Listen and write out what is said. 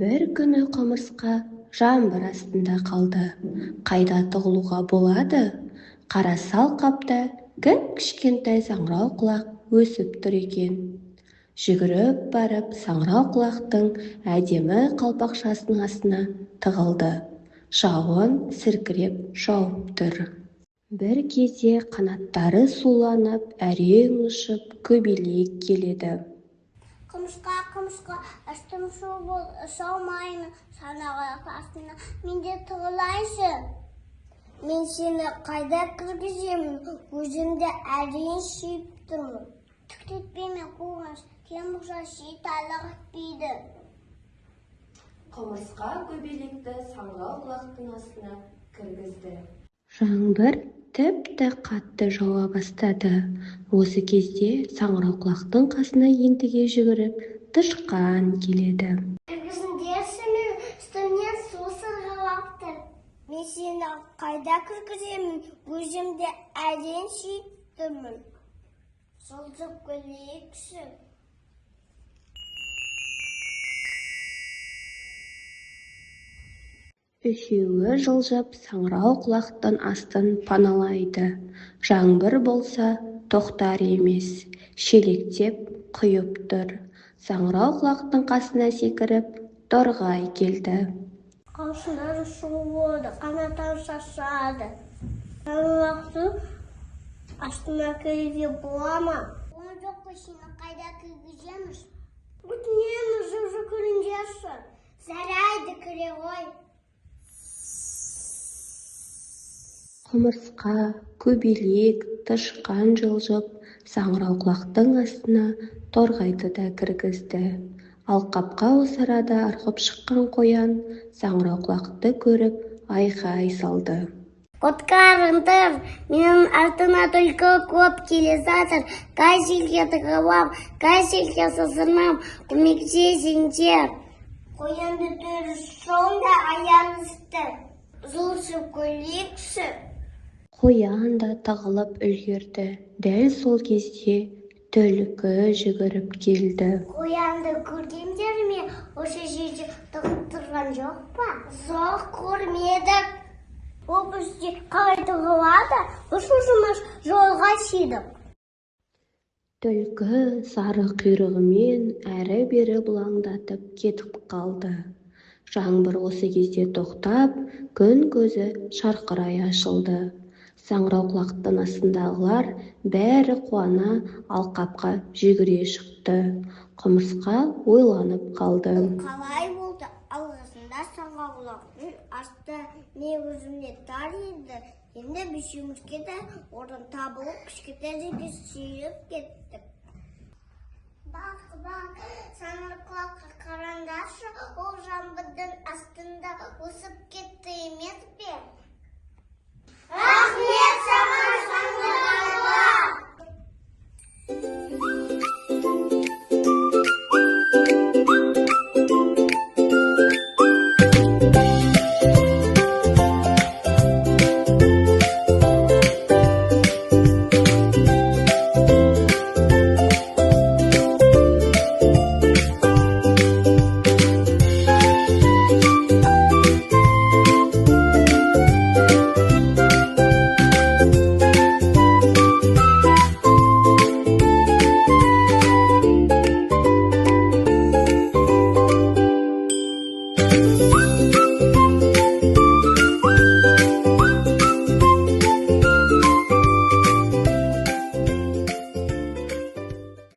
Бір күні құмырсқа жаңбыр астында қалды. Қайда тығылуға болады? Қараса алқапта кішкентай саңырау құлақ өсіп тұр екен. Жүгіріп барып саңырау құлақтың әдемі қалпақшасының астына тығылды. Жауын сіркіреп жауып тұр. Бір кезде қанаттары суланып, әрең ұшып көбелек келеді. Құмырсқа, үстім шу бол, ұшалмаймын санағақ астына, менде тығылайсың. Мен сені қайда кіргіземін, өзімді әрең сүйіп тұрмын. Түктетпеме қуғаш, кем бұқша шейталық етпейді. Құмырсқа көбелекті саңырау құлақтың астына кіргізді. Жаңбыр тіпті қатты жауа бастады. Осы кезде саңырау құлақтың қасына ентіге жүгіріп тышқан келеді. Кіргізіңдерші, мен үстімнен су сырғалап тұр. Мен сені қайда кіргіземін, өзімді әрең сүйіп тұрмын. Жылжып көрейікші. Үшеуі жылжып саңырау құлақтың астын паналайды. Жаңбыр болса тоқтар емес, шелектеп құйып тұр. Саңырау құлақтың қасына секіріп торғай келді. Қаушылар шуылды, қанаттан шашады. Саңырақтың астына кіруге бола ма? Оны жоқ қой, сені қайда кіргіземіз? Өтінеміз, жүзі көріңдерші. Жарайды, кіре ғой. Құмырсқа, көбелек, тышқан жылжып саңырау құлақтың астына торғайды да кіргізді. Алқапқа осы арада ырғып шыққан қоян саңырау құлақты көріп айқай салды. Құтқарыңдар, менің артыма түлкі көп келе жатыр. Қай жерге тығылам, қай жерге сызырмам, көмектесіңдер. Қоянды түрі сонда аяғысты, жылжып көрейікші. Қоян да тығылып үлгерді. Дәл сол кезде түлкі жүгіріп келді. Қоянды көргендер ме? Осы жерде тығып тұрған жоқ па? Жоқ, көрмедік. Ол бізде қалай тығылады? Ұшушымыз жолға шидік. Түлкі сары құйрығымен әрі-бері бұлаңдатып кетіп қалды. Жаңбыр осы кезде тоқтап, күн көзі шарқырай ашылды. Саңырау құлақтың астындағылар бәрі қуана алқапқа жүгіре шықты. Құмырсқа ойланып қалды. Қалай болды? Алғысында саңырау құлақтың асты не өзімде тар еді. Енді бесеумізге де орын табылып, кішкентай жерге сүйреп кеттік. Бақ, саңырау құлаққа қараңдаршы, ол жаңбырдың астында өсіп кетті емес пе? Рахмет!